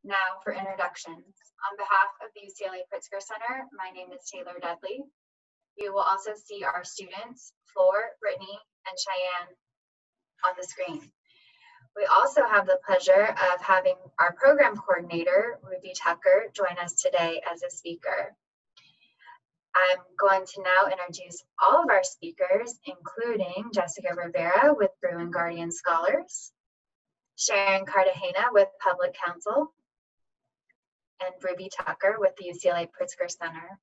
Now for introductions. On behalf of the UCLA Pritzker Center, my name is Taylor Dudley. You will also see our students, Floor, Brittany, and Cheyenne on the screen. We also have the pleasure of having our program coordinator, Ruby Tucker, join us today as a speaker. I'm going to now introduce all of our speakers, including Jessica Rivera with Bruin Guardian Scholars, Sharon Cartagena with Public Counsel, and Ruby Tucker with the UCLA Pritzker Center.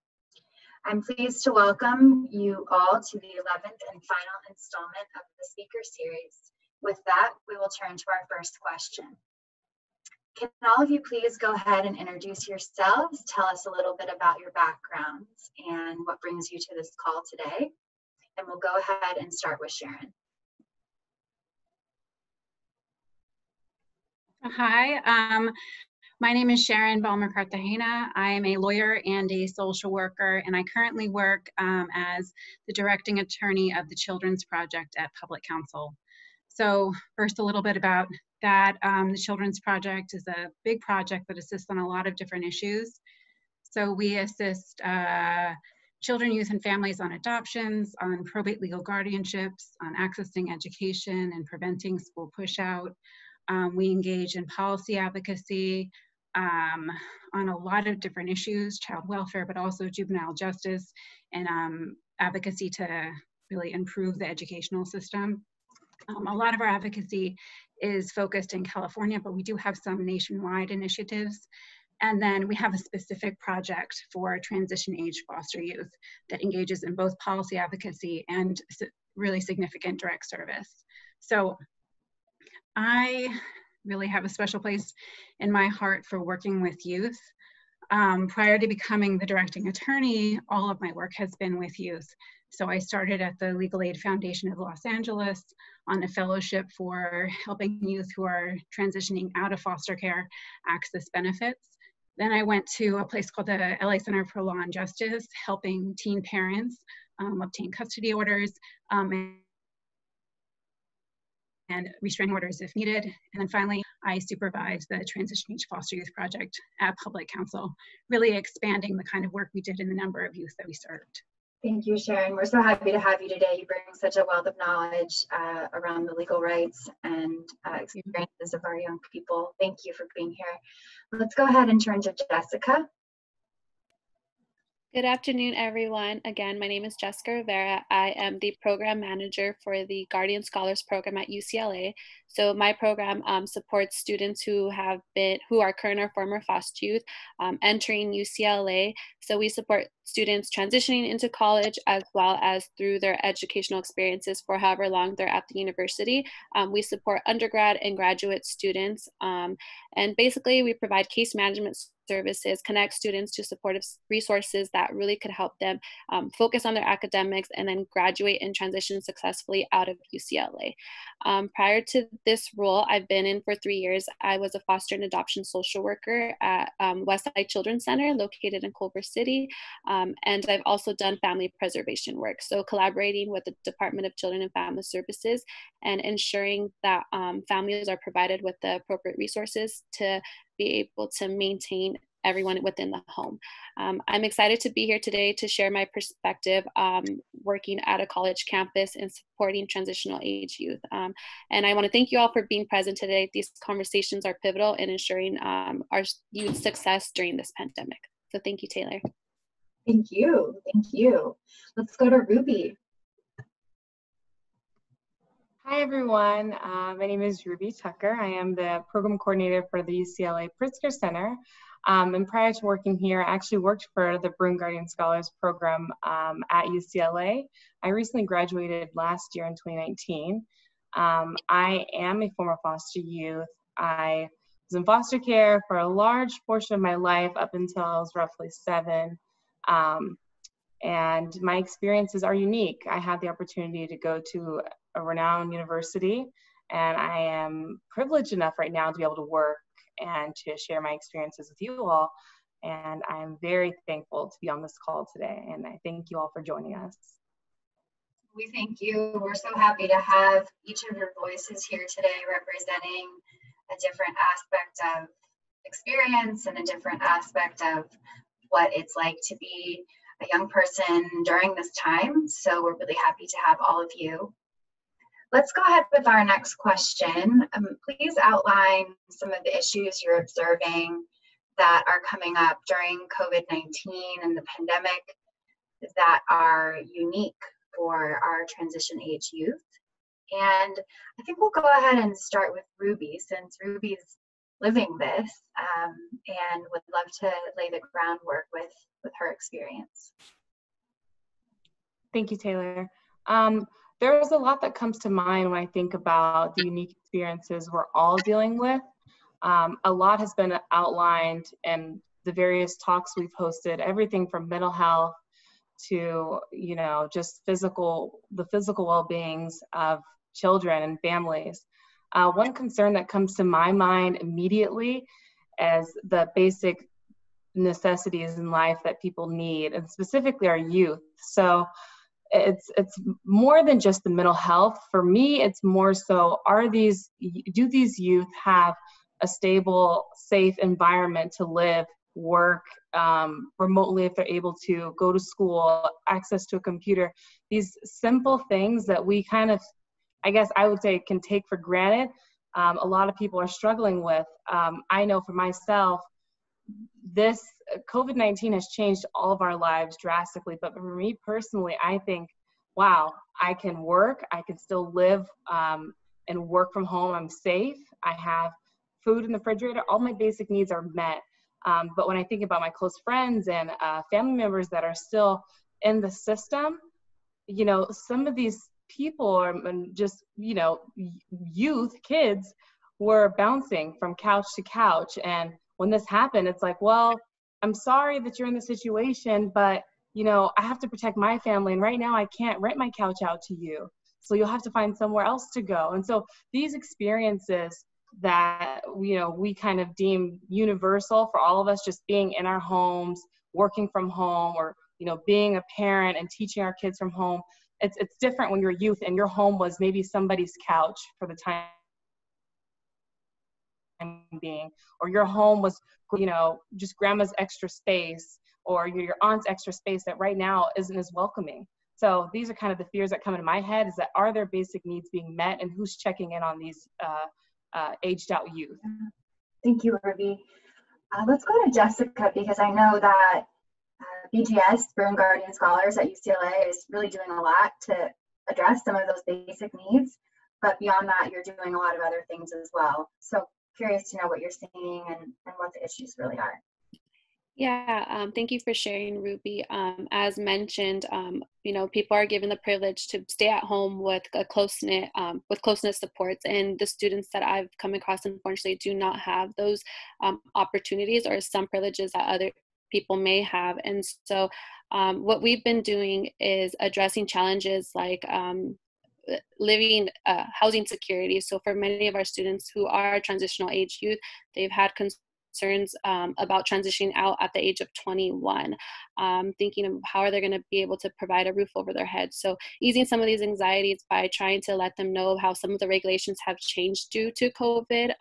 I'm pleased to welcome you all to the 11th and final installment of the speaker series. With that, we will turn to our first question. Can all of you please go ahead and introduce yourselves, tell us a little bit about your backgrounds and what brings you to this call today? And we'll go ahead and start with Sharon. Hi, my name is Sharon Balmer-Cartagena. I am a lawyer and a social worker, and I currently work as the directing attorney of the Children's Project at Public Counsel. So first, a little bit about that. The Children's Project is a big project that assists on a lot of different issues. So we assist children, youth, and families on adoptions, on probate legal guardianships, on accessing education and preventing school pushout. We engage in policy advocacy on a lot of different issues, child welfare, but also juvenile justice, and advocacy to really improve the educational system. A lot of our advocacy is focused in California, but we do have some nationwide initiatives. And then we have a specific project for transition age foster youth that engages in both policy advocacy and really significant direct service. So I really have a special place in my heart for working with youth. Prior to becoming the directing attorney, all of my work has been with youth. So I started at the Legal Aid Foundation of Los Angeles on a fellowship for helping youth who are transitioning out of foster care access benefits. Then I went to a place called the LA Center for Law and Justice, helping teen parents obtain custody orders and restraining orders if needed. And then finally, I supervised the Transition Age Foster Youth Project at Public Counsel, really expanding the kind of work we did and the number of youth that we served. Thank you, Sharon. We're so happy to have you today. You bring such a wealth of knowledge around the legal rights and experiences of our young people. Thank you for being here. Let's go ahead and turn to Jessica. Good afternoon, everyone. Again, my name is Jessica Rivera. I am the program manager for the Guardian Scholars Program at UCLA. So my program supports students who are current or former foster youth entering UCLA. So we support students transitioning into college as well as through their educational experiences for however long they're at the university. We support undergrad and graduate students. And basically we provide case management services, connect students to supportive resources that really could help them focus on their academics and then graduate and transition successfully out of UCLA. Prior to this role, I've been in for 3 years. I was a foster and adoption social worker at Westside Children's Center located in Culver City. And I've also done family preservation work. So collaborating with the Department of Children and Family Services and ensuring that families are provided with the appropriate resources to be able to maintain everyone within the home. I'm excited to be here today to share my perspective working at a college campus and supporting transitional age youth. And I want to thank you all for being present today. These conversations are pivotal in ensuring our youth success during this pandemic. So thank you, Taylor. Thank you. Thank you. Let's go to Ruby. Hi, everyone. My name is Ruby Tucker. I am the program coordinator for the UCLA Pritzker Center. And prior to working here, I actually worked for the Bruin Guardian Scholars Program at UCLA. I recently graduated last year in 2019. I am a former foster youth. I was in foster care for a large portion of my life up until I was roughly 7. And my experiences are unique. I had the opportunity to go to a renowned university, and I am privileged enough right now to be able to work and to share my experiences with you all. And I'm very thankful to be on this call today, and I thank you all for joining us. We thank you. We're so happy to have each of your voices here today representing a different aspect of experience and a different aspect of what it's like to be a young person during this time. So we're really happy to have all of you. Let's go ahead with our next question. Please outline some of the issues you're observing that are coming up during COVID-19 and the pandemic that are unique for our transition age youth. And I think we'll go ahead and start with Ruby, since Ruby's living this and would love to lay the groundwork with her experience. Thank you, Taylor. There's a lot that comes to mind when I think about the unique experiences we're all dealing with. A lot has been outlined in the various talks we've hosted, everything from mental health to, you know, just the physical well-beings of children and families. One concern that comes to my mind immediately is the basic necessities in life that people need, and specifically our youth. So it's more than just the mental health. For me, it's more so, do these youth have a stable, safe environment to live, work remotely if they're able to, go to school, access to a computer, these simple things that we kind of, I guess I would say, can take for granted. A lot of people are struggling with. I know for myself, this COVID-19 has changed all of our lives drastically, but for me personally, I think, wow, I can work, I can still live and work from home. I'm safe, I have food in the refrigerator, all my basic needs are met. But when I think about my close friends and family members that are still in the system, you know, some of these people and just, you know, youth, kids were bouncing from couch to couch. And when this happened, it's like, well, I'm sorry that you're in this situation, but, you know, I have to protect my family. And right now I can't rent my couch out to you. So you'll have to find somewhere else to go. And so these experiences that, you know, we kind of deem universal for all of us, just being in our homes, working from home, or, you know, being a parent and teaching our kids from home. It's different when you're youth and your home was maybe somebody's couch for the time being, or your home was, you know, just grandma's extra space, or your aunt's extra space that right now isn't as welcoming. So these are kind of the fears that come into my head, is that, are their basic needs being met, and who's checking in on these aged out youth? Thank you, Ruby. Let's go to Jessica, because I know that BGS, Broome Guardian Scholars at UCLA, is really doing a lot to address some of those basic needs, but beyond that, you're doing a lot of other things as well. So curious to know what you're seeing and what the issues really are. Yeah, thank you for sharing, Ruby. As mentioned, you know, people are given the privilege to stay at home with a close-knit supports, and the students that I've come across, unfortunately, do not have those opportunities or some privileges that other people may have. And so what we've been doing is addressing challenges like living housing security. So for many of our students who are transitional age youth, they've had concerns about transitioning out at the age of 21, thinking of how are they going to be able to provide a roof over their head. So easing some of these anxieties by trying to let them know how some of the regulations have changed due to COVID.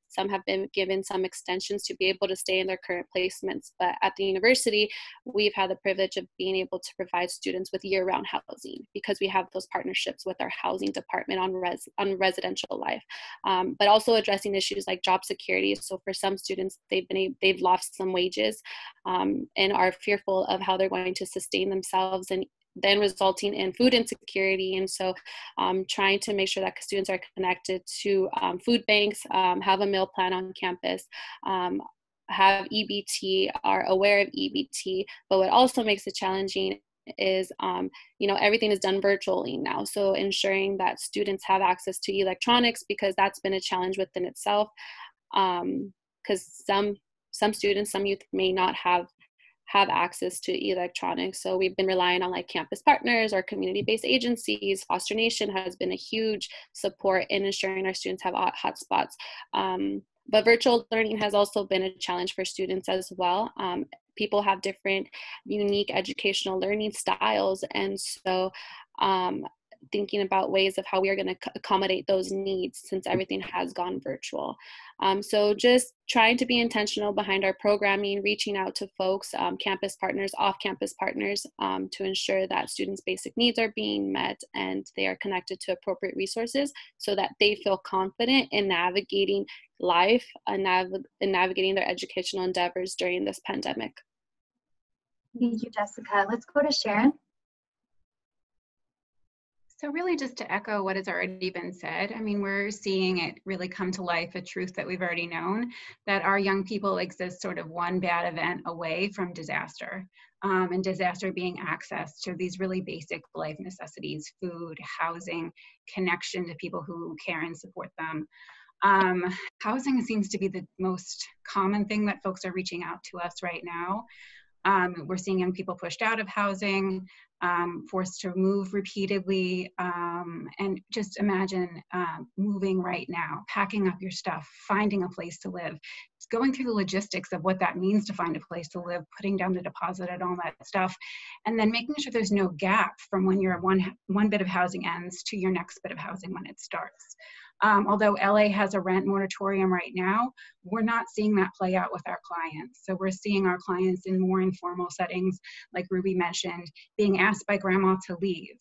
Some have been given some extensions to be able to stay in their current placements. But at the university, we've had the privilege of being able to provide students with year-round housing, because we have those partnerships with our housing department on residential life. But also addressing issues like job security. So for some students, they've lost some wages and are fearful of how they're going to sustain themselves, and then resulting in food insecurity. And so trying to make sure that students are connected to food banks, have a meal plan on campus, have EBT, are aware of EBT. But what also makes it challenging is, you know, everything is done virtually now. So ensuring that students have access to electronics, because that's been a challenge within itself. Because some students, some youth may not have access to electronics. So we've been relying on like campus partners or community-based agencies. Foster Nation has been a huge support in ensuring our students have hotspots. But virtual learning has also been a challenge for students as well. People have different unique educational learning styles. And so thinking about ways of how we are going to accommodate those needs since everything has gone virtual. So just trying to be intentional behind our programming, reaching out to folks, campus partners, off-campus partners, to ensure that students' basic needs are being met and they are connected to appropriate resources so that they feel confident in navigating life and navigating their educational endeavors during this pandemic. Thank you, Jessica. Let's go to Sharon. So really just to echo what has already been said, I mean, we're seeing it really come to life, a truth that we've already known, that our young people exist sort of one bad event away from disaster, and disaster being access to these really basic life necessities, food, housing, connection to people who care and support them. Housing seems to be the most common thing that folks are reaching out to us right now. We're seeing young people pushed out of housing, forced to move repeatedly, and just imagine moving right now, packing up your stuff, finding a place to live, just going through the logistics of what that means to find a place to live, putting down the deposit and all that stuff, and then making sure there's no gap from when your one bit of housing ends to your next bit of housing when it starts. Although LA has a rent moratorium right now, we're not seeing that play out with our clients. So we're seeing our clients in more informal settings, like Ruby mentioned, being asked by grandma to leave.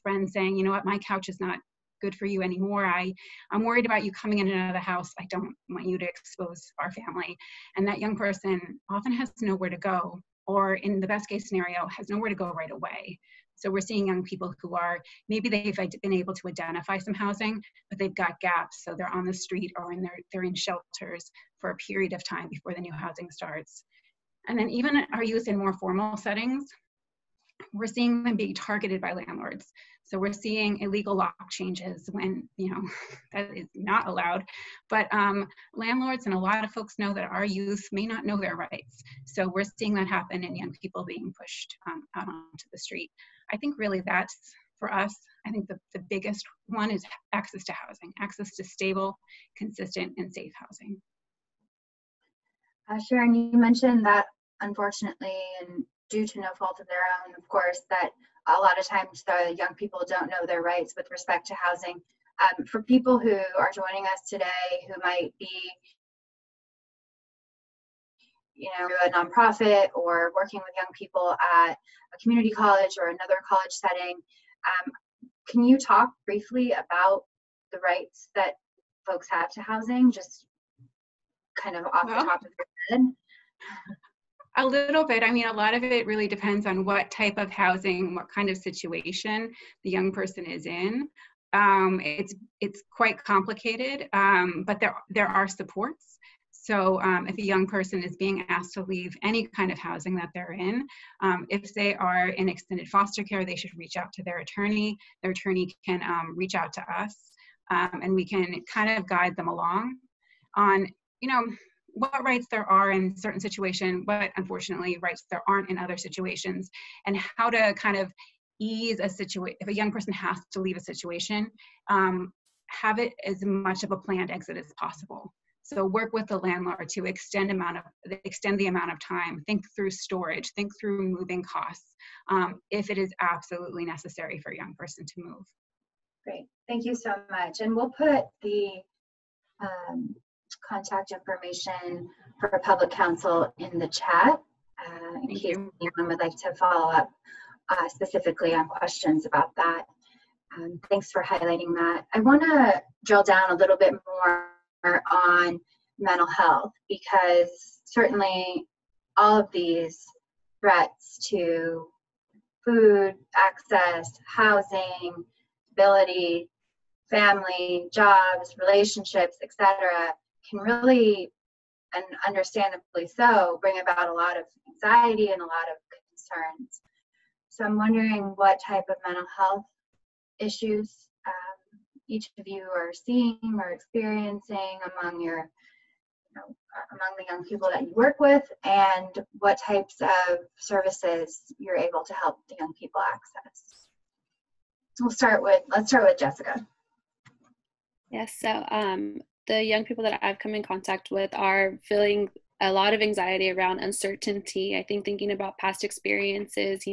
Friends saying, you know what, my couch is not good for you anymore. I'm worried about you coming in and out of the house. I don't want you to expose our family. And that young person often has nowhere to go, or in the best case scenario, has nowhere to go right away. So we're seeing young people who are, maybe they've been able to identify some housing, but they've got gaps. So they're on the street or they're in shelters for a period of time before the new housing starts. And then even our youth in more formal settings, we're seeing them being targeted by landlords. So we're seeing illegal lock changes when, you know, that is not allowed. But landlords and a lot of folks know that our youth may not know their rights. So we're seeing that happen in young people being pushed out onto the street. I think really that's, for us, I think the biggest one is access to housing, access to stable, consistent, and safe housing. Sharon, you mentioned that unfortunately, and due to no fault of their own, of course, that a lot of times the young people don't know their rights with respect to housing. For people who are joining us today who might be, you know, a nonprofit or working with young people at a community college or another college setting, can you talk briefly about the rights that folks have to housing, just kind of off the top of your head? A little bit. I mean, a lot of it really depends on what type of housing, what kind of situation the young person is in. It's quite complicated, but there are supports. So if a young person is being asked to leave any kind of housing that they're in, if they are in extended foster care, they should reach out to their attorney. Their attorney can reach out to us, and we can kind of guide them along on, you know, what rights there are in certain situations, what unfortunately rights there aren't in other situations, and how to kind of ease a situation. If a young person has to leave a situation, have it as much of a planned exit as possible. So work with the landlord to extend the amount of time, think through storage, think through moving costs, if it is absolutely necessary for a young person to move. Great, thank you so much. And we'll put the contact information for public counsel in the chat in case anyone would like to follow up specifically on questions about that. Thanks for highlighting that. I want to drill down a little bit more on mental health, because certainly all of these threats to food, access, housing, stability, family, jobs, relationships, etc., can really, and understandably so, bring about a lot of anxiety and a lot of concerns. So I'm wondering what type of mental health issues each of you are seeing or experiencing among your, among the young people that you work with, and what types of services you're able to help the young people access. Let's start with Jessica. Yes, so the young people that I've come in contact with are feeling a lot of anxiety around uncertainty. I think thinking about past experiences,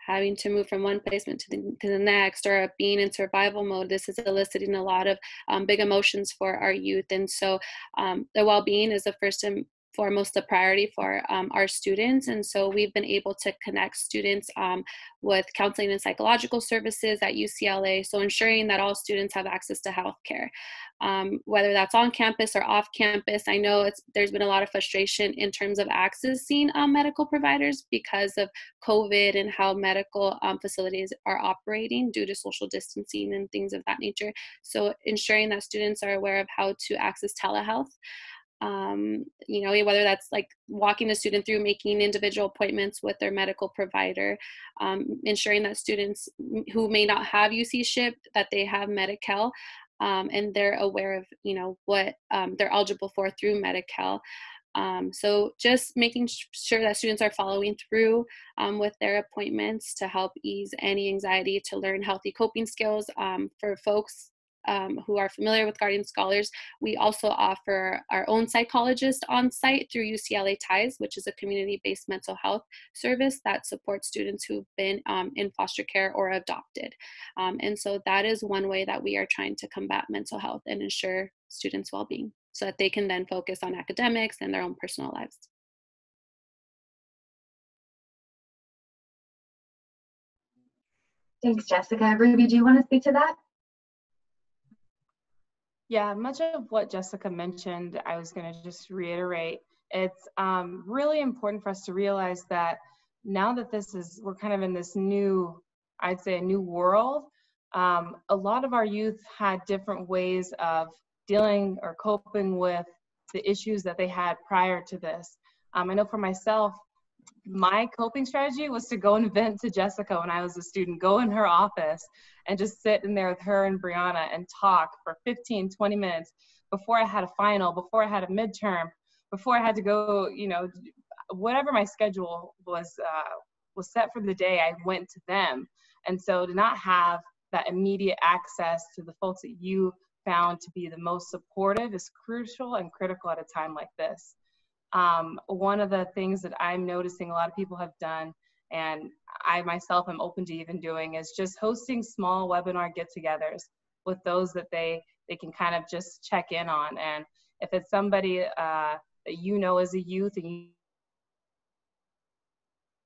having to move from one placement to the next, or being in survival mode, this is eliciting a lot of big emotions for our youth. And so the well-being is the first and foremost the priority for our students. And so we've been able to connect students with counseling and psychological services at UCLA, so ensuring that all students have access to healthcare, whether that's on campus or off campus. I know there's been a lot of frustration in terms of accessing medical providers because of COVID and how medical facilities are operating due to social distancing and things of that nature. So ensuring that students are aware of how to access telehealth, whether that's like walking the student through making individual appointments with their medical provider, ensuring that students who may not have UC SHIP, that they have Medi-Cal, and they're aware of, what they're eligible for through Medi-Cal. So just making sure that students are following through with their appointments to help ease any anxiety, to learn healthy coping skills. For folks who are familiar with Guardian Scholars, we also offer our own psychologist on site through UCLA Ties, which is a community-based mental health service that supports students who've been in foster care or adopted. And so that is one way that we are trying to combat mental health and ensure students' well-being, so that they can then focus on academics and their own personal lives. Thanks, Jessica. Ruby, do you want to speak to that? Yeah, much of what Jessica mentioned, I was going to just reiterate. It's really important for us to realize that now that we're kind of in this new, I'd say a new world, a lot of our youth had different ways of dealing or coping with the issues that they had prior to this. I know for myself, my coping strategy was to go and vent to Jessica when I was a student, go in her office and just sit in there with her and Brianna and talk for 15, 20 minutes before I had a final, before I had a midterm, before I had to go, whatever my schedule was set for the day, I went to them. And so to not have that immediate access to the folks that you found to be the most supportive is crucial and critical at a time like this. One of the things that I'm noticing a lot of people have done, and I myself am open to even doing, is just hosting small webinar get-togethers with those that they can kind of just check in on. And if it's somebody that as a youth and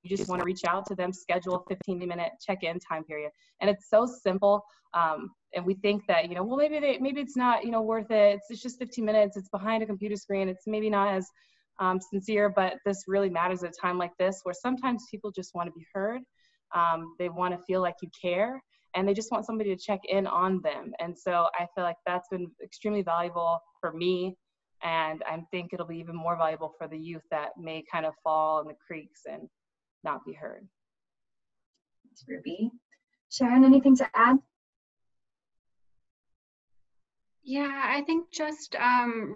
you just want to reach out to them, schedule a 15-minute check-in time period. And it's so simple. And we think that, well, maybe it's not, worth it. It's just 15 minutes. It's behind a computer screen. It's maybe not as sincere, but this really matters at a time like this, where sometimes people just want to be heard. They want to feel like you care, and they just want somebody to check in on them. And so I feel like that's been extremely valuable for me, and I think it'll be even more valuable for the youth that may kind of fall in the creeks and not be heard. Thanks, Ruby. Sharon, anything to add? Yeah, I think just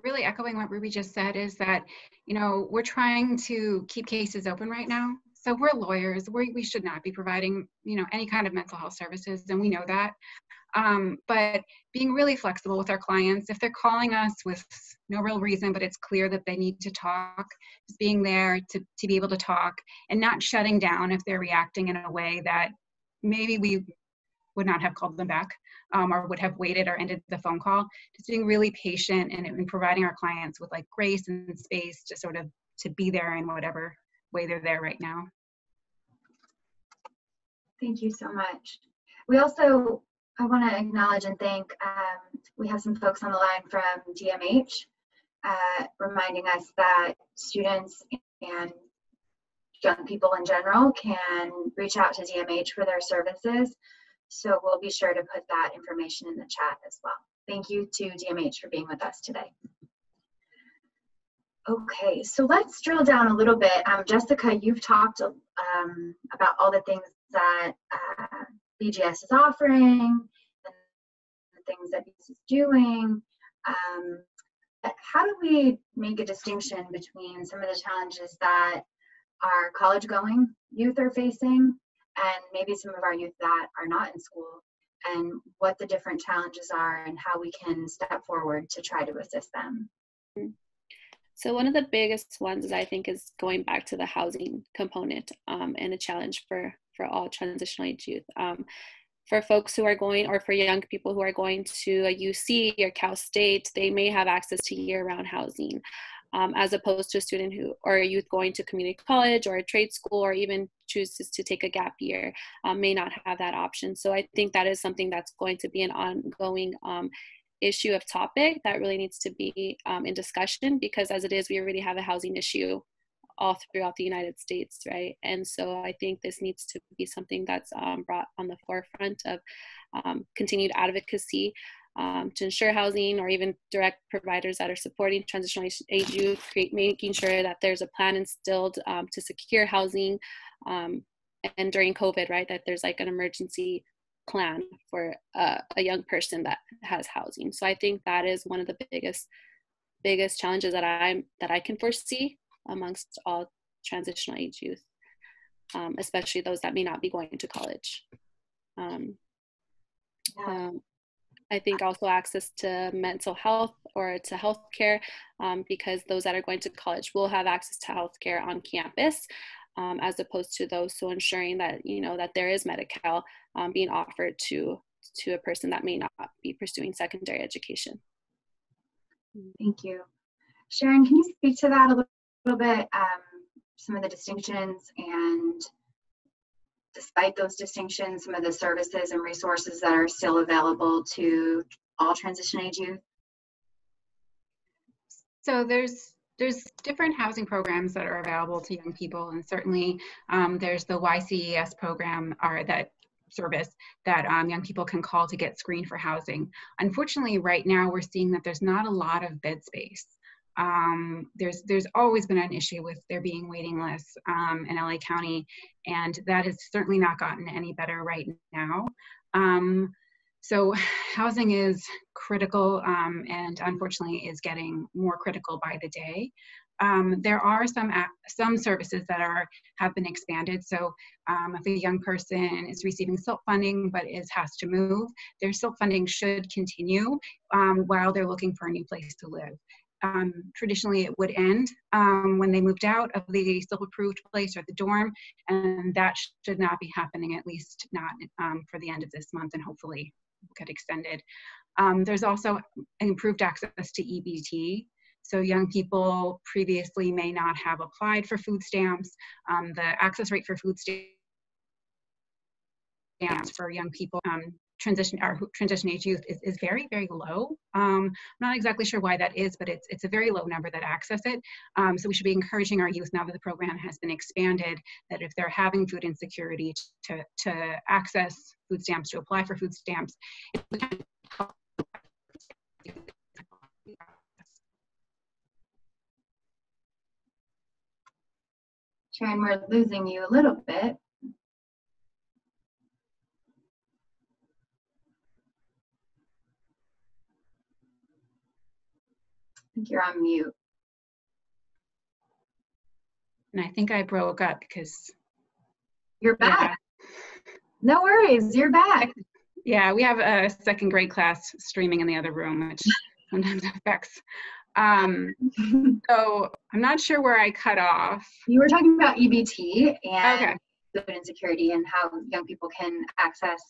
really echoing what Ruby just said is that, we're trying to keep cases open right now. So we're lawyers. We should not be providing, any kind of mental health services, and we know that. But being really flexible with our clients, if they're calling us with no real reason, but it's clear that they need to talk, just being there to be able to talk and not shutting down if they're reacting in a way that maybe we would not have called them back or would have waited or ended the phone call. Just being really patient and providing our clients with grace and space to sort of to be there in whatever way they're there right now. Thank you so much. I want to acknowledge and thank, we have some folks on the line from DMH reminding us that students and young people in general can reach out to DMH for their services. So we'll be sure to put that information in the chat as well. Thank you to DMH for being with us today. Okay, so let's drill down a little bit. Jessica, you've talked about all the things that BGS is offering and the things that BGS is doing. How do we make a distinction between some of the challenges that our college-going youth are facing and maybe some of our youth that are not in school, and what the different challenges are and how we can step forward to try to assist them? So one of the biggest ones is, I think, is going back to the housing component, and a challenge for all transitional age youth. For folks who are going, or for young people who are going to a UC or Cal State, they may have access to year-round housing, as opposed to a student who, or a youth going to community college or a trade school, or even chooses to take a gap year, may not have that option. So I think that is something that's going to be an ongoing issue of topic that really needs to be in discussion, because as it is, we already have a housing issue all throughout the United States, right? And so I think this needs to be something that's brought on the forefront of continued advocacy to ensure housing, or even direct providers that are supporting transitional age youth, making sure that there's a plan instilled to secure housing, and during COVID, right, that there's like an emergency plan for a young person that has housing. So I think that is one of the biggest challenges that I can foresee amongst all transitional age youth, especially those that may not be going to college. I think also access to mental health or to healthcare, because those that are going to college will have access to healthcare on campus, as opposed to those. So ensuring that, that there is Medi-Cal being offered to a person that may not be pursuing secondary education. Thank you. Sharon, can you speak to that a little bit? Some of the distinctions, and despite those distinctions, some of the services and resources that are still available to all transition age youth? So there's different housing programs that are available to young people, and certainly there's the YCES program, or that service that young people can call to get screened for housing. Unfortunately, right now we're seeing that there's not a lot of bed space. There's always been an issue with there being waiting lists in LA County, and that has certainly not gotten any better right now. So housing is critical, and unfortunately is getting more critical by the day. There are some services that have been expanded. So if a young person is receiving SILP funding but has to move, their SILP funding should continue while they're looking for a new place to live. Traditionally, it would end when they moved out of the SILP-approved place or the dorm, and that should not be happening, at least not for the end of this month, and hopefully get extended. There's also improved access to EBT. So young people previously may not have applied for food stamps. The access rate for food stamps for young people transition age youth is very, very low. I'm not exactly sure why that is, but it's a very low number that access it. So we should be encouraging our youth, now that the program has been expanded, that if they're having food insecurity, to access food stamps, to apply for food stamps. Sharon, we're losing you a little bit. I think you're on mute. And I think I broke up because... You're back. Yeah. No worries, you're back. Yeah, we have a second grade class streaming in the other room, which sometimes affects. So I'm not sure where I cut off. You were talking about EBT and food insecurity, and how young people can access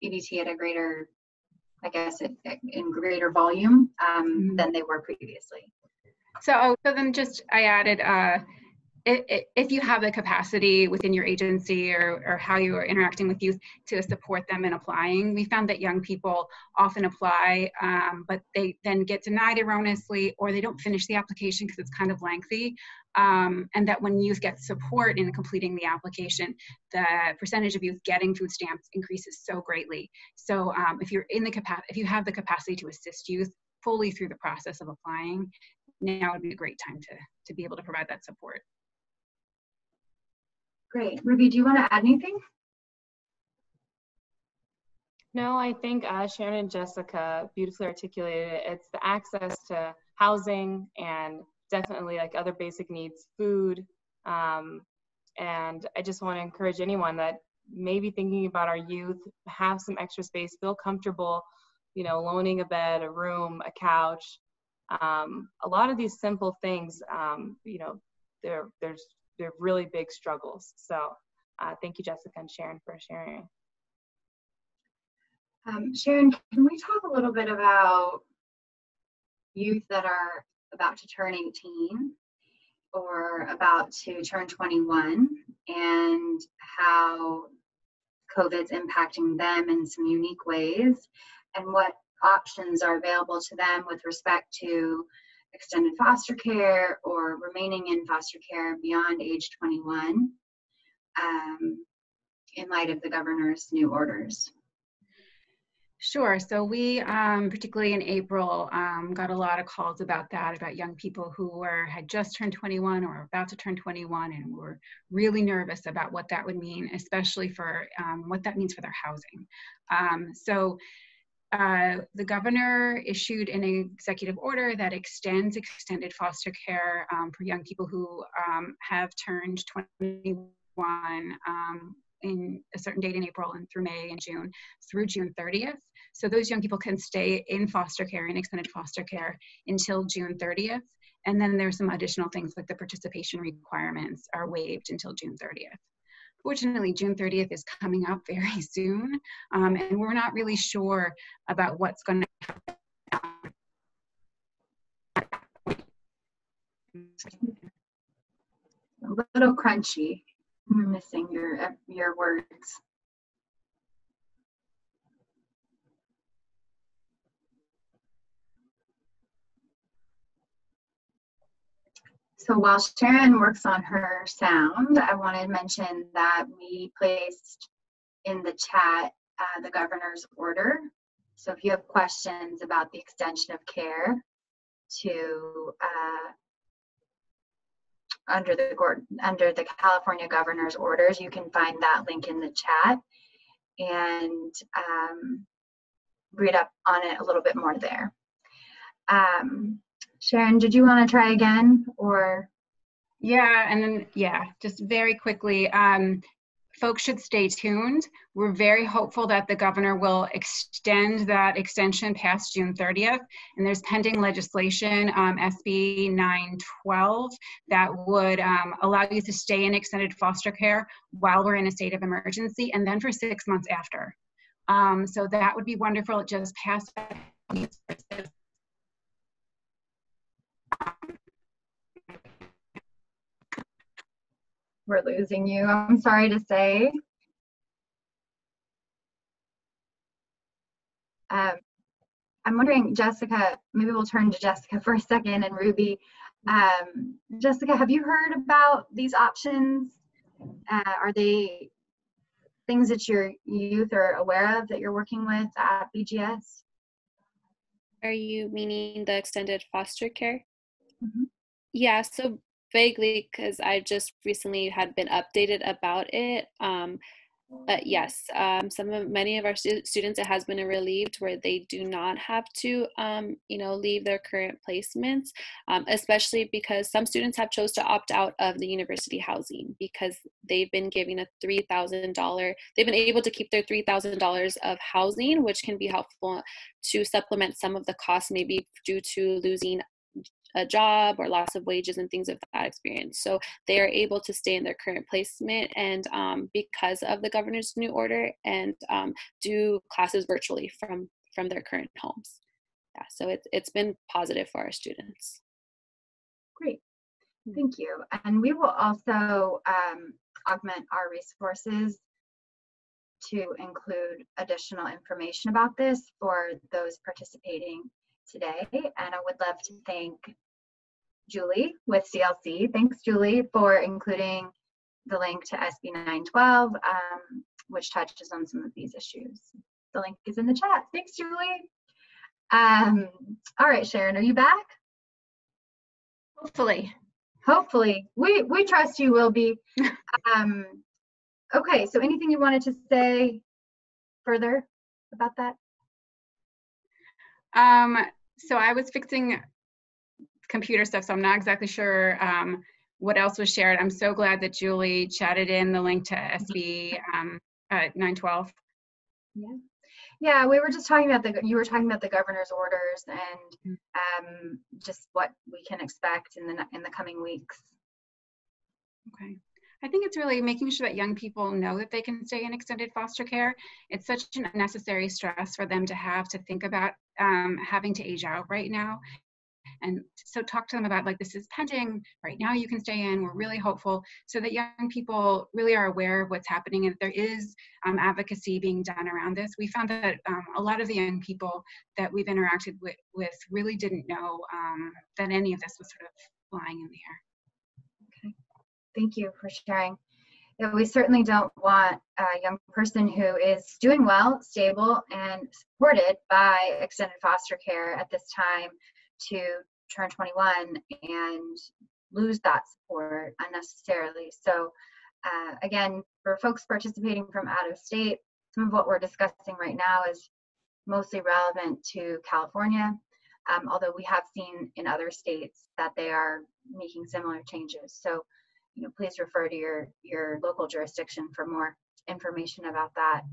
EBT at a greater, I guess, in greater volume than they were previously. So then I added, if you have the capacity within your agency or how you are interacting with youth to support them in applying, we found that young people often apply, but they then get denied erroneously, or they don't finish the application because it's kind of lengthy. And that when youth get support in completing the application, the percentage of youth getting food stamps increases so greatly. So if you have the capacity to assist youth fully through the process of applying, now would be a great time to be able to provide that support. Great. Ruby, do you want to add anything? No, I think Sharon and Jessica beautifully articulated it. It's the access to housing and definitely like other basic needs, food. And I just want to encourage anyone that may be thinking about our youth, have some extra space, feel comfortable, loaning a bed, a room, a couch, A lot of these simple things, you know, they're really big struggles. So thank you, Jessica and Sharon, for sharing. Sharon, can we talk a little bit about youth that are about to turn 18 or about to turn 21 and how COVID's impacting them in some unique ways, and what options are available to them with respect to extended foster care or remaining in foster care beyond age 21 in light of the governor's new orders? Sure. So we, particularly in April, got a lot of calls about that, about young people who had just turned 21 or about to turn 21 and were really nervous about what that would mean, especially for what that means for their housing. The governor issued an executive order that extends extended foster care for young people who have turned 21 in a certain date in April and through May and June through June 30th. So those young people can stay in foster care, in extended foster care, until June 30th. And then there's some additional things like the participation requirements are waived until June 30th. Fortunately, June 30th is coming up very soon, and we're not really sure about what's going to happen. A little crunchy. You're missing your words. So while Sharon works on her sound, I want to mention that we placed in the chat the governor's order. So if you have questions about the extension of care to under the California governor's orders, you can find that link in the chat and read up on it a little bit more there. Sharon, did you want to try again, or? Yeah, and then, yeah, just very quickly, folks should stay tuned. We're very hopeful that the governor will extend that extension past June 30th. And there's pending legislation, SB 912, that would allow you to stay in extended foster care while we're in a state of emergency, and then for 6 months after. So that would be wonderful. It just passed. We're losing you, I'm sorry to say. I'm wondering, Jessica, maybe we'll turn to Jessica for a second, and Ruby. Jessica, have you heard about these options? Are they things that your youth are aware of that you're working with at BGS? Are you meaning the extended foster care? Mm-hmm. Yeah, so vaguely, because I just recently had been updated about it. But yes, many of our students, it has been a relieved where they do not have to, leave their current placements, especially because some students have chose to opt out of the university housing because they've been giving a $3,000. They've been able to keep their $3,000 of housing, which can be helpful to supplement some of the costs, maybe due to losing a job or loss of wages and things of that experience. So they are able to stay in their current placement and because of the governor's new order, and do classes virtually from their current homes. Yeah, so it's been positive for our students. Great, thank you. And we will also augment our resources to include additional information about this for those participating today. And I would love to thank Julie with CLC. Thanks, Julie, for including the link to SB 912, which touches on some of these issues. The link is in the chat. Thanks, Julie. All right, Sharon, are you back? Hopefully. Hopefully. We trust you will be. Okay, so anything you wanted to say further about that? So I was fixing computer stuff, so I'm not exactly sure what else was shared. I'm so glad that Julie chatted in the link to SB 912. Yeah, we were just talking about you were talking about the governor's orders and just what we can expect in the coming weeks. Okay. I think it's really making sure that young people know that they can stay in extended foster care. It's such an unnecessary stress for them to have to think about having to age out right now. And so talk to them about, like, this is pending right now, you can stay in, we're really hopeful, so that young people really are aware of what's happening and that there is advocacy being done around this. We found that a lot of the young people that we've interacted with really didn't know that any of this was sort of flying in the air. Okay, thank you for sharing. Yeah, we certainly don't want a young person who is doing well, stable, and supported by extended foster care at this time to turn 21 and lose that support unnecessarily. So again, for folks participating from out of state, some of what we're discussing right now is mostly relevant to California, although we have seen in other states that they are making similar changes. So, please refer to your local jurisdiction for more information about that.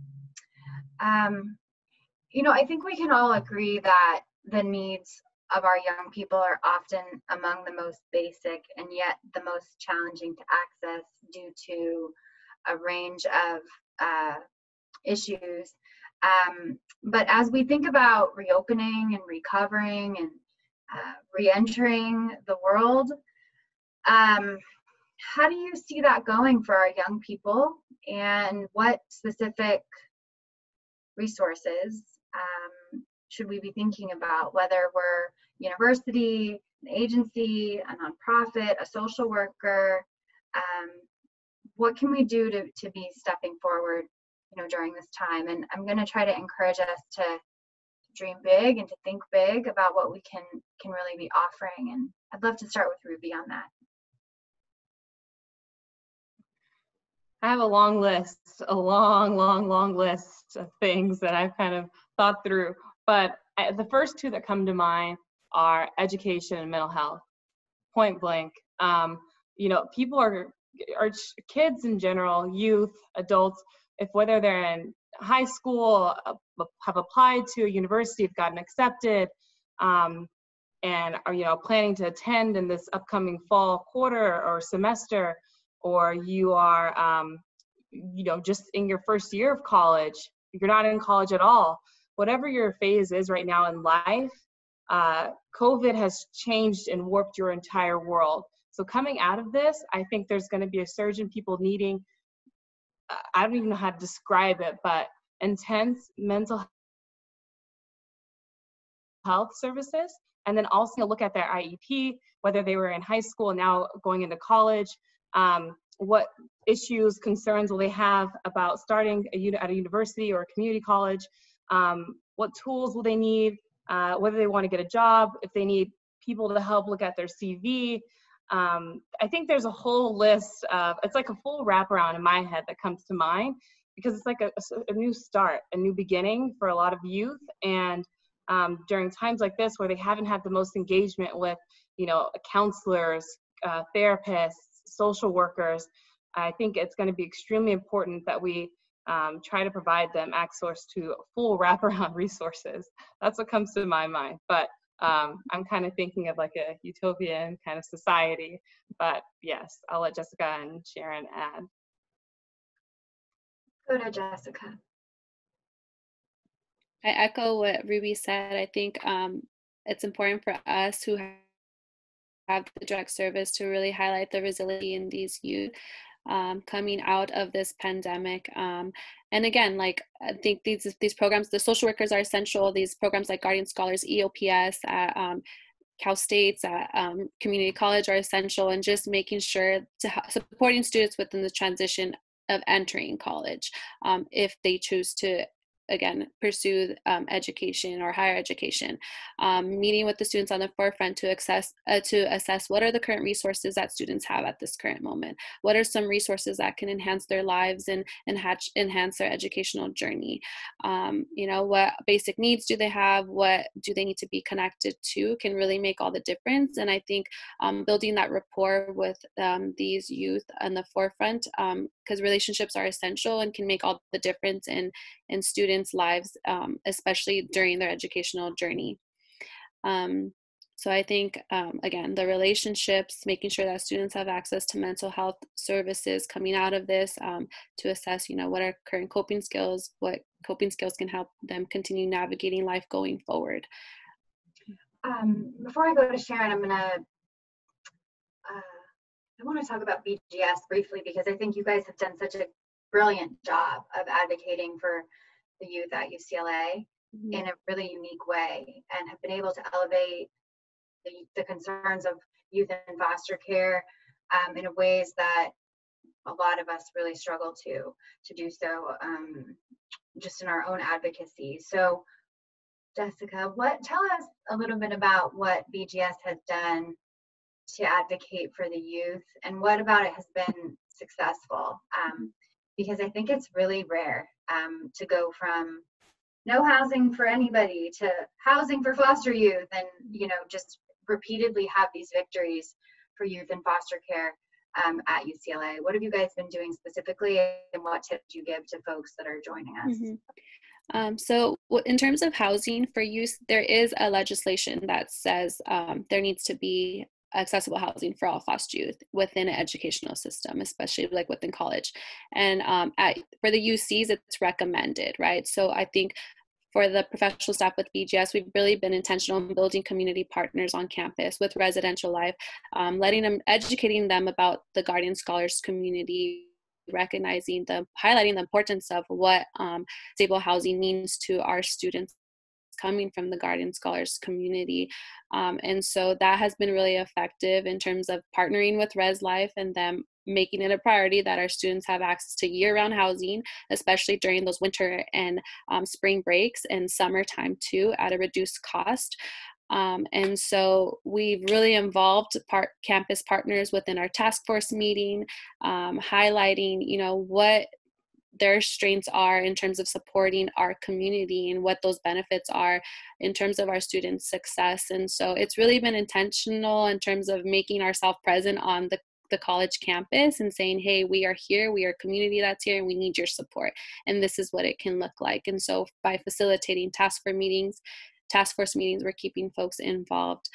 I think we can all agree that the needs of our young people are often among the most basic and yet the most challenging to access due to a range of issues. But as we think about reopening and recovering and re-entering the world, how do you see that going for our young people, and what specific resources should we be thinking about, whether we're university, an agency, a nonprofit, a social worker? What can we do to be stepping forward, during this time? And I'm going to try to encourage us to dream big and to think big about what we can really be offering. And I'd love to start with Ruby on that. I have a long list, a long list of things that I've kind of thought through. But the first two that come to mind are education and mental health, point blank. People are kids in general, youth, adults, whether they're in high school, have applied to a university, have gotten accepted, and are planning to attend in this upcoming fall quarter or semester, or you are just in your first year of college, you're not in college at all, whatever your phase is right now in life, COVID has changed and warped your entire world. So coming out of this, I think there's going to be a surge in people needing, I don't even know how to describe it, but intense mental health services. And then also look at their IEP, whether they were in high school and now going into college. What issues, concerns will they have about starting at a university or a community college? What tools will they need? Whether they want to get a job, if they need people to help look at their CV. I think there's a whole list of, it's like a full wraparound in my head that comes to mind, because it's like a new start, a new beginning for a lot of youth. And during times like this where they haven't had the most engagement with, counselors, therapists, social workers, I think it's going to be extremely important that we try to provide them access to full wraparound resources. That's what comes to my mind. But I'm kind of thinking of like a utopian kind of society. But yes, I'll let Jessica and Sharon add. Go to Jessica. I echo what Ruby said. I think it's important for us who have the direct service to really highlight the resiliency in these youth coming out of this pandemic. And again, like, I think these programs, the social workers are essential. These programs like Guardian Scholars, EOPS at Cal States, at community college are essential, and just making sure to supporting students within the transition of entering college if they choose to again pursue education or higher education, meeting with the students on the forefront to assess what are the current resources that students have at this current moment, what are some resources that can enhance their lives and enhance their educational journey, what basic needs do they have, what do they need to be connected to, can really make all the difference. And I think building that rapport with these youth on the forefront because relationships are essential and can make all the difference in students' lives, especially during their educational journey. So I think, again, the relationships, making sure that students have access to mental health services coming out of this, to assess, what are current coping skills, what coping skills can help them continue navigating life going forward. Before I go to Sharon, I want to talk about BGS briefly, because I think you guys have done such a brilliant job of advocating for the youth at UCLA in a really unique way, and have been able to elevate the concerns of youth in foster care in ways that a lot of us really struggle to do so just in our own advocacy. So Jessica, tell us a little bit about what BGS has done to advocate for the youth, and what about it has been successful, because I think it's really rare to go from no housing for anybody to housing for foster youth, and just repeatedly have these victories for youth in foster care at UCLA. What have you guys been doing specifically, and what tips do you give to folks that are joining us? So in terms of housing for youth, there is a legislation that says there needs to be accessible housing for all foster youth within an educational system, especially like within college. And for the UCs, it's recommended, right? So I think for the professional staff with BGS, we've really been intentional in building community partners on campus with residential life, educating them about the Guardian Scholars community, highlighting the importance of what stable housing means to our students coming from the Guardian Scholars community. And so that has been really effective in terms of partnering with Res Life and them making it a priority that our students have access to year-round housing, especially during those winter and spring breaks, and summertime too, at a reduced cost. And so we've really involved campus partners within our task force meeting, highlighting, what their strengths are in terms of supporting our community and what those benefits are in terms of our students' success. And so it's really been intentional in terms of making ourselves present on the college campus and saying, hey, we are here, we are a community that's here, and we need your support. And this is what it can look like. And so by facilitating task force meetings, we're keeping folks involved.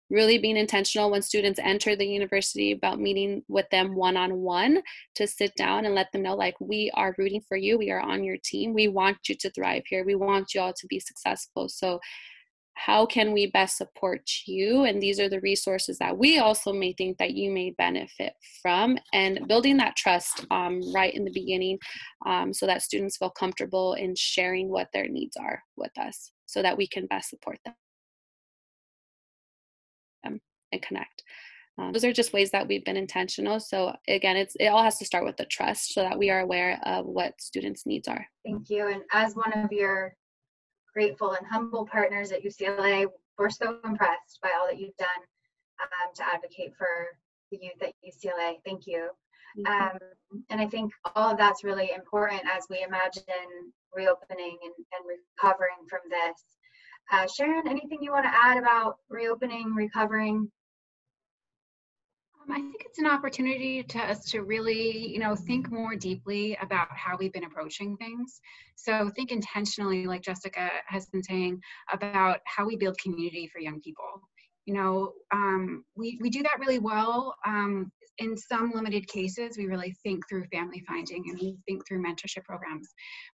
Really being intentional when students enter the university about meeting with them one-on-one to sit down and let them know, like, we are rooting for you, we are on your team, we want you to thrive here, we want you all to be successful. So how can we best support you? And these are the resources that we also may think that you may benefit from, and building that trust right in the beginning, so that students feel comfortable in sharing what their needs are with us so that we can best support them and connect. Those are just ways that we've been intentional. So again, it all has to start with the trust so that we are aware of what students' needs are. Thank you. And as one of your grateful and humble partners at UCLA, we're so impressed by all that you've done to advocate for the youth at UCLA. Thank you. And I think all of that's really important as we imagine reopening and recovering from this. Sharon, anything you want to add about reopening, recovering? I think it's an opportunity to us to really, think more deeply about how we've been approaching things. So think intentionally, like Jessica has been saying, about how we build community for young people. We do that really well. In some limited cases, we really think through family finding and we think through mentorship programs,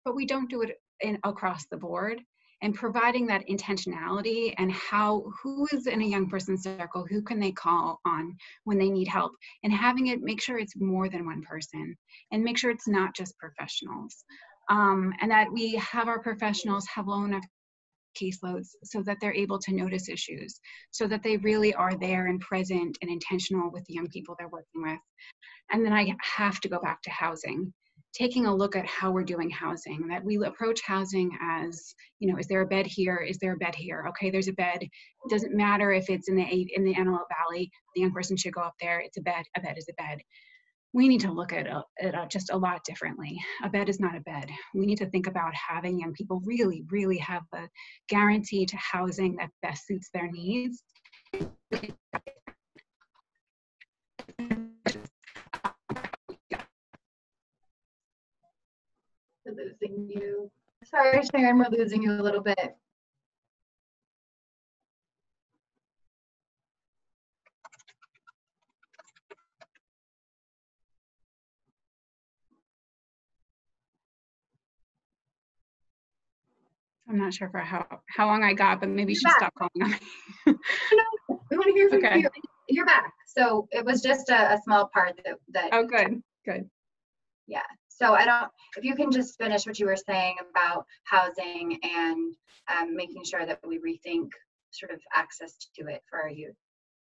but we don't do it across the board. And providing that intentionality and who is in a young person's circle, who can they call on when they need help, and having it, make sure it's more than one person, and make sure it's not just professionals, and that we have our professionals have low enough caseloads so that they're able to notice issues, so that they really are there and present and intentional with the young people they're working with. And then I have to go back to housing. Taking a look at how we're doing housing, that we approach housing as, is there a bed here? Is there a bed here? Okay, there's a bed. It doesn't matter if it's in the Antelope Valley, the young person should go up there. It's a bed is a bed. We need to look at it just a lot differently. A bed is not a bed. We need to think about having young people really, really have the guarantee to housing that best suits their needs. losing you. Sorry, Sharon, we're losing you a little bit. I'm not sure for how long I got, but maybe she stopped calling on me. No, we want to hear from Okay. you. You're back. So it was just a small part that. Oh, good. Yeah. So if you can just finish what you were saying about housing and making sure that we rethink sort of access to it for our youth.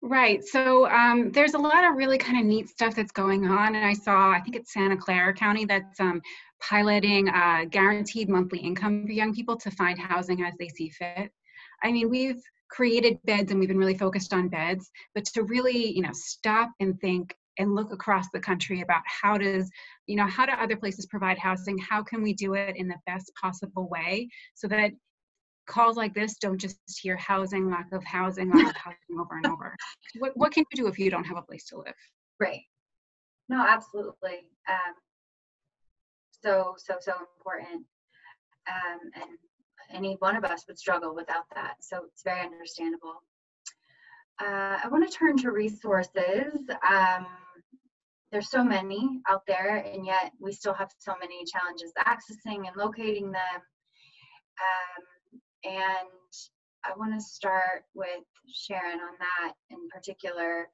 Right. So there's a lot of really kind of neat stuff that's going on. And I think it's Santa Clara County that's piloting guaranteed monthly income for young people to find housing as they see fit. I mean, we've created beds and we've been really focused on beds, but to really, stop and think and look across the country about how do other places provide housing? How can we do it in the best possible way so that calls like this don't just hear housing, lack of housing over and over. What can you do if you don't have a place to live? Right. No, absolutely. So important. And any one of us would struggle without that. So it's very understandable. I want to turn to resources. There's so many out there, and yet we still have so many challenges accessing and locating them. And I want to start with Sharon on that in particular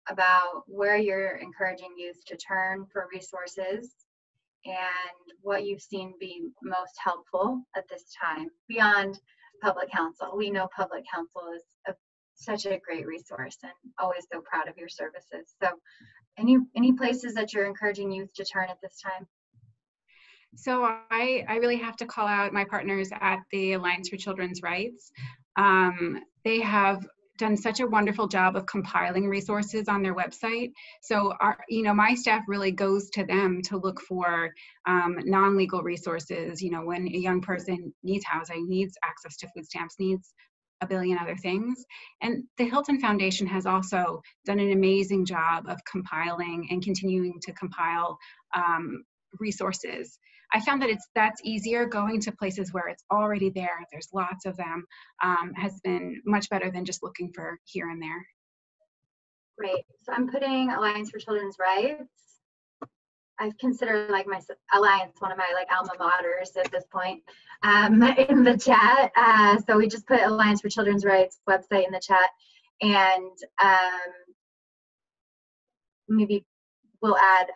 about where you're encouraging youth to turn for resources and what you've seen be most helpful at this time beyond public counsel. We know public counsel is such a great resource and always so proud of your services. So any places that you're encouraging youth to turn at this time? So I really have to call out my partners at the Alliance for Children's Rights. They have done such a wonderful job of compiling resources on their website. So my staff really goes to them to look for non-legal resources. When a young person needs housing, needs access to food stamps, needs a billion other things. And the Hilton Foundation has also done an amazing job of compiling and continuing to compile resources. I found that that's easier. Going to places where it's already there, there's lots of them, has been much better than just looking for here and there. Great. So I'm putting Alliance for Children's Rights. I consider my Alliance one of my alma maters at this point in the chat. So we just put Alliance for Children's Rights website in the chat, and maybe we'll add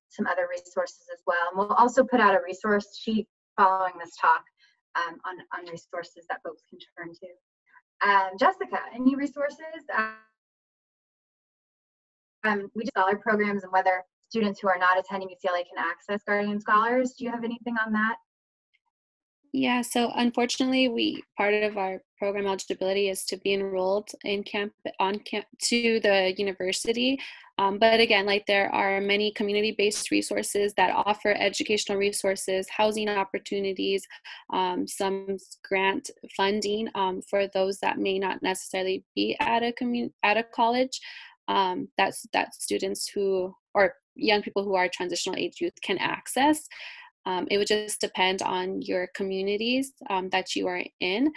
some other resources as well. And we'll also put out a resource sheet following this talk on resources that folks can turn to. Jessica, any resources? We do scholar programs and whether students who are not attending UCLA can access Guardian Scholars. Do you have anything on that? Yeah, so unfortunately, part of our program eligibility is to be enrolled to the university. But again, there are many community-based resources that offer educational resources, housing opportunities, some grant funding for those that may not necessarily be at a college. That students or young people who are transitional age youth can access. It would just depend on your communities that you are in.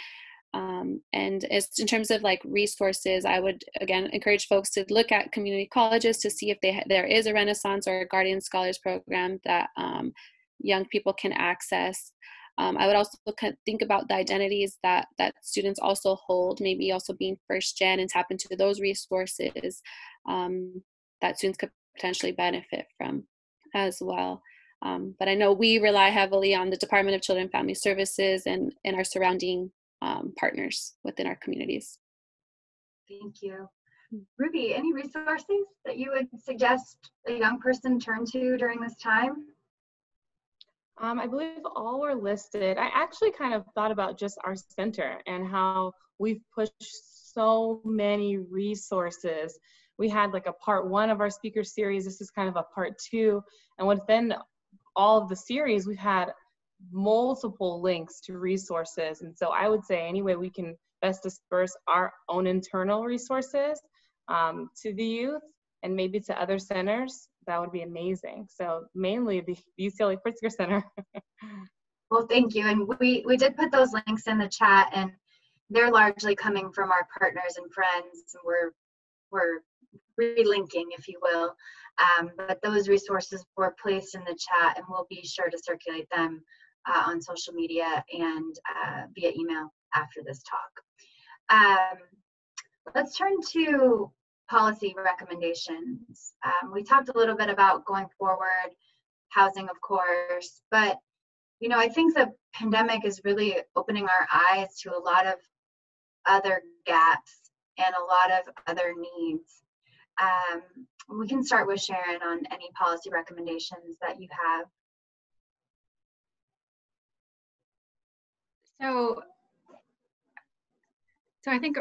And in terms of resources, I would again encourage folks to look at community colleges to see if there is a Renaissance or a Guardian Scholars program that young people can access. I would also think about the identities that students also hold, maybe also being first gen, and tap into those resources that students could potentially benefit from as well. But I know we rely heavily on the Department of Children and Family Services and our surrounding partners within our communities. Thank you. Ruby, any resources that you would suggest a young person turn to during this time? I believe all were listed. I actually kind of thought about just our center and how we've pushed so many resources. We had a part 1 of our speaker series. This is kind of a part 2. And within all of the series, we've had multiple links to resources. And so I would say any way we can best disperse our own internal resources to the youth and maybe to other centers, that would be amazing. So mainly the UCLA Pritzker Center Well, thank you. And we did put those links in the chat, and they're largely coming from our partners and friends. We're relinking, if you will. But those resources were placed in the chat, and we'll be sure to circulate them on social media and via email after this talk. Let's turn to policy recommendations. We talked a little bit about going forward, housing, of course, but you know, I think the pandemic is really opening our eyes to a lot of other gaps and a lot of other needs. We can start with Sharon on any policy recommendations that you have. So I think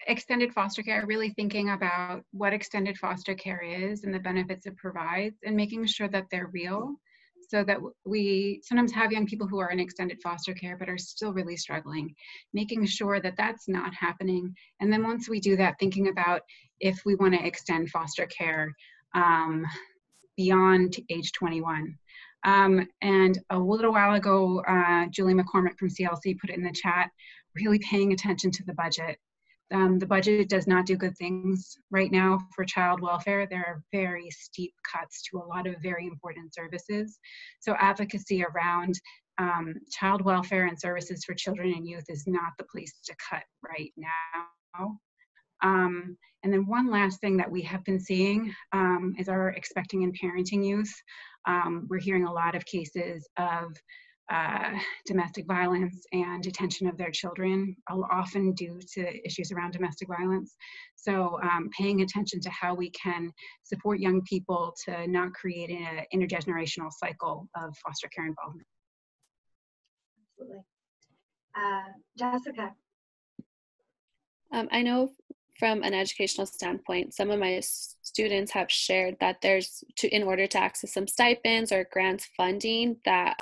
extended foster care, really thinking about what extended foster care is and the benefits it provides, and making sure that they're real, so that we sometimes have young people who are in extended foster care but are still really struggling, making sure that that's not happening. And then once we do that, thinking about if we want to extend foster care beyond age 21. And a little while ago, Julie McCormick from CLC put it in the chat, really paying attention to the budget. The budget does not do good things right now for child welfare. There are very steep cuts to a lot of very important services. So advocacy around child welfare and services for children and youth is not the place to cut right now. And then one last thing that we have been seeing is our expecting and parenting youth. We're hearing a lot of cases of domestic violence and detention of their children, often due to issues around domestic violence. So paying attention to how we can support young people to not create an intergenerational cycle of foster care involvement. Absolutely. Jessica. I know from an educational standpoint, some of my students have shared that in order to access some stipends or grants funding, that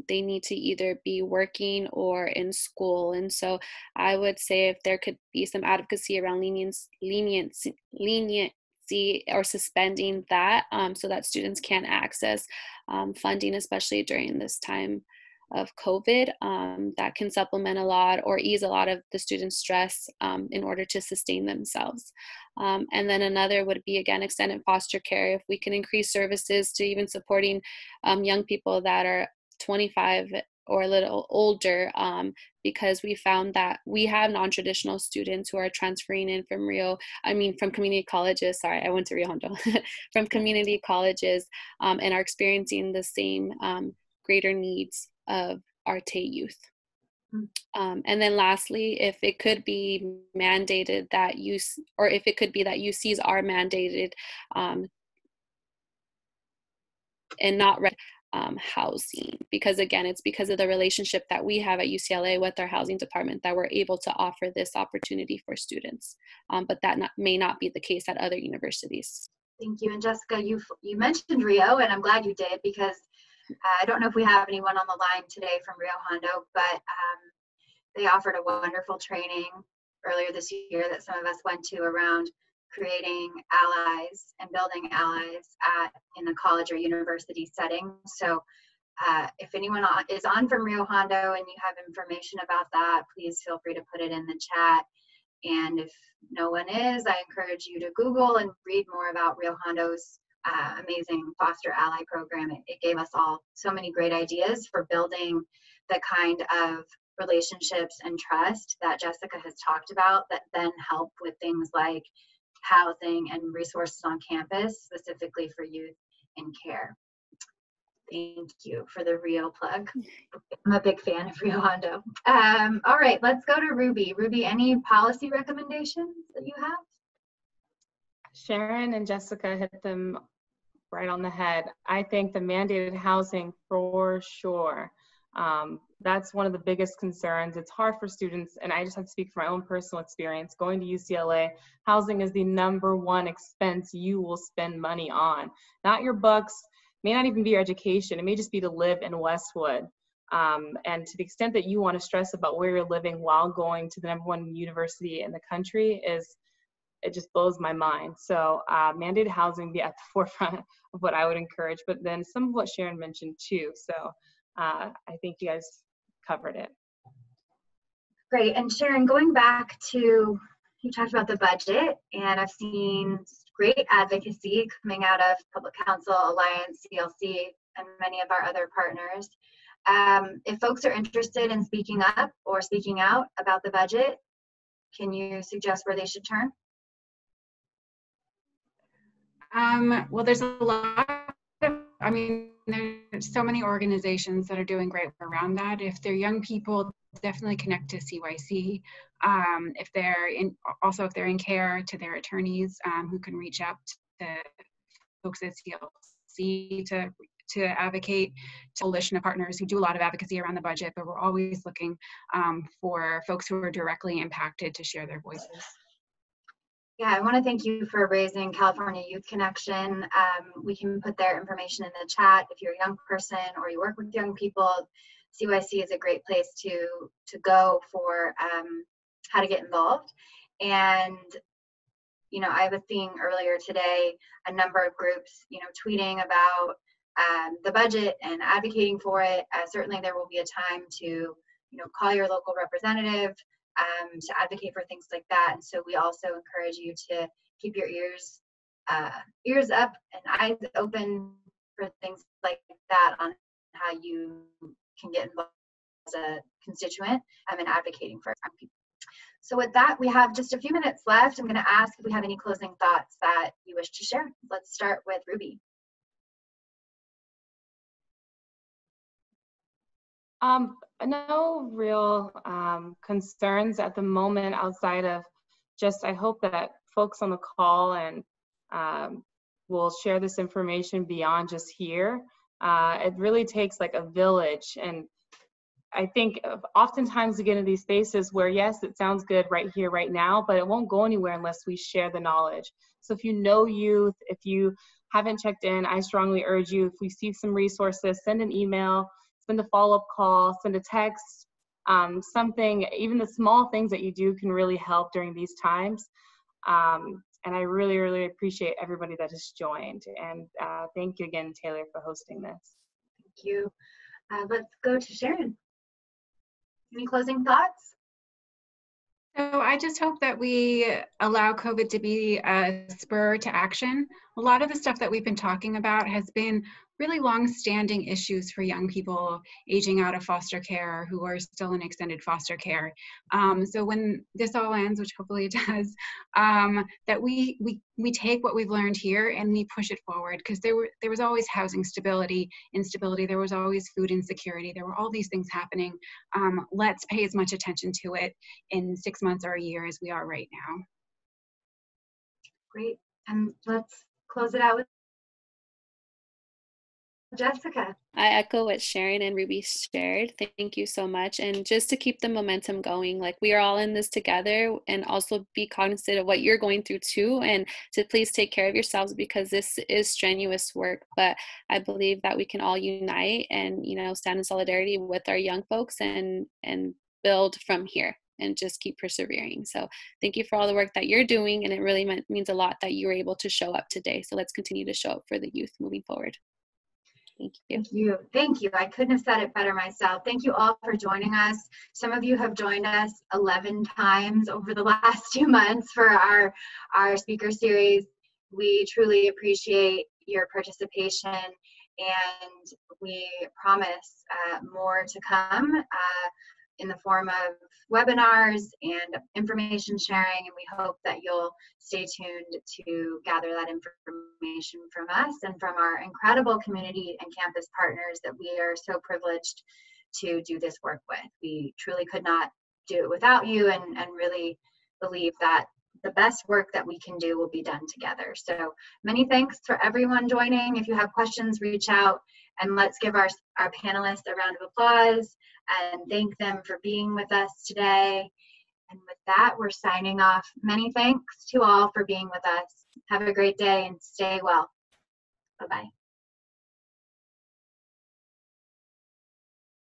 they need to either be working or in school. And so I would say if there could be some advocacy around leniency or suspending that, so that students can access funding, especially during this time of COVID, that can supplement a lot or ease a lot of the students' stress in order to sustain themselves. And then another would be, again, extended foster care. If we can increase services to even supporting young people that are 25 or a little older, because we found that we have non-traditional students who are transferring in from from community colleges, sorry, I went to Rio Hondo, from community colleges, and are experiencing the same greater needs of our TAY youth. And then lastly, if it could be mandated that if it could be that UCs are mandated and not housing, because again, it's because of the relationship that we have at UCLA with our housing department that we're able to offer this opportunity for students, but that may not be the case at other universities. Thank you. And Jessica, you mentioned Rio, and I'm glad you did, because I don't know if we have anyone on the line today from Rio Hondo, but they offered a wonderful training earlier this year that some of us went to around creating allies and building allies in a college or university setting. So if anyone is on from Rio Hondo and you have information about that, please feel free to put it in the chat. And if no one is, I encourage you to Google and read more about Rio Hondo's amazing foster ally program. It gave us all so many great ideas for building the kind of relationships and trust that Jessica has talked about, that then help with things like housing and resources on campus, specifically for youth in care. Thank you for the Rio plug. I'm a big fan of Rio Hondo. All right, let's go to Ruby. Ruby, any policy recommendations that you have? Sharon and Jessica hit them right on the head. I think the mandated housing for sure. That's one of the biggest concerns. It's hard for students, and I just have to speak from my own personal experience. Going to UCLA, housing is the #1 expense you will spend money on. Not your books, may not even be your education. It may just be to live in Westwood. And to the extent that you want to stress about where you're living while going to the #1 university in the country, it just blows my mind. So mandated housing be at the forefront of what I would encourage, but then some of what Sharon mentioned too. So I think you guys covered it. Great. And Sharon, going back to, you talked about the budget, and I've seen great advocacy coming out of Public Council, Alliance, CLC, and many of our other partners. If folks are interested in speaking up or speaking out about the budget, can you suggest where they should turn? Well, there's a lot of, I mean, there's so many organizations that are doing great around that. If they're young people, definitely connect to CYC. If they're in care, to their attorneys who can reach out to folks at CLC to advocate, to a coalition of partners who do a lot of advocacy around the budget, but we're always looking for folks who are directly impacted to share their voices. Yeah, I want to thank you for raising California Youth Connection. We can put their information in the chat. If you're a young person or you work with young people, CYC is a great place to go for how to get involved. And you know, I was seeing earlier today a number of groups, you know, tweeting about the budget and advocating for it. Certainly there will be a time to, you know, call your local representative to advocate for things like that. And so we also encourage you to keep your ears up and eyes open for things like that on how you can get involved as a constituent and advocating for people. So with that, we have just a few minutes left. I'm going to ask if we have any closing thoughts that you wish to share. Let's start with Ruby. No real concerns at the moment outside of just, I hope that folks on the call and will share this information beyond just here. It really takes like a village, and I think oftentimes we get into these spaces where, yes, it sounds good right here, right now, but it won't go anywhere unless we share the knowledge. So if you know youth, if you haven't checked in, I strongly urge you, if we see some resources, send an email, send a follow-up call, send a text, something. Even the small things that you do can really help during these times. And I really, really appreciate everybody that has joined. And thank you again, Taylor, for hosting this. Thank you. Let's go to Sharon. Any closing thoughts? So I just hope that we allow COVID to be a spur to action. A lot of the stuff that we've been talking about has been really long-standing issues for young people aging out of foster care who are still in extended foster care. So when this all ends, which hopefully it does, that we take what we've learned here and we push it forward, because there was always housing instability, there was always food insecurity, there were all these things happening. Let's pay as much attention to it in 6 months or a year as we are right now. Great, and let's close it out with Jessica. I echo what Sharon and Ruby shared. Thank you so much. And just to keep the momentum going, like we are all in this together, and also be cognizant of what you're going through too, and to please take care of yourselves, because this is strenuous work. But I believe that we can all unite and, you know, stand in solidarity with our young folks and build from here and just keep persevering. So thank you for all the work that you're doing. And it really means a lot that you were able to show up today. So let's continue to show up for the youth moving forward. Thank you. Thank you. Thank you. I couldn't have said it better myself. Thank you all for joining us. Some of you have joined us 11 times over the last 2 months for our speaker series. We truly appreciate your participation, and we promise more to come in the form of webinars and information sharing, and we hope that you'll stay tuned to gather that information from us and from our incredible community and campus partners that we are so privileged to do this work with. We truly could not do it without you, and really believe that the best work that we can do will be done together. So many thanks for everyone joining. If you have questions, reach out, and let's give our panelists a round of applause and thank them for being with us today. And with that, we're signing off. Many thanks to all for being with us. Have a great day and stay well. Bye-bye.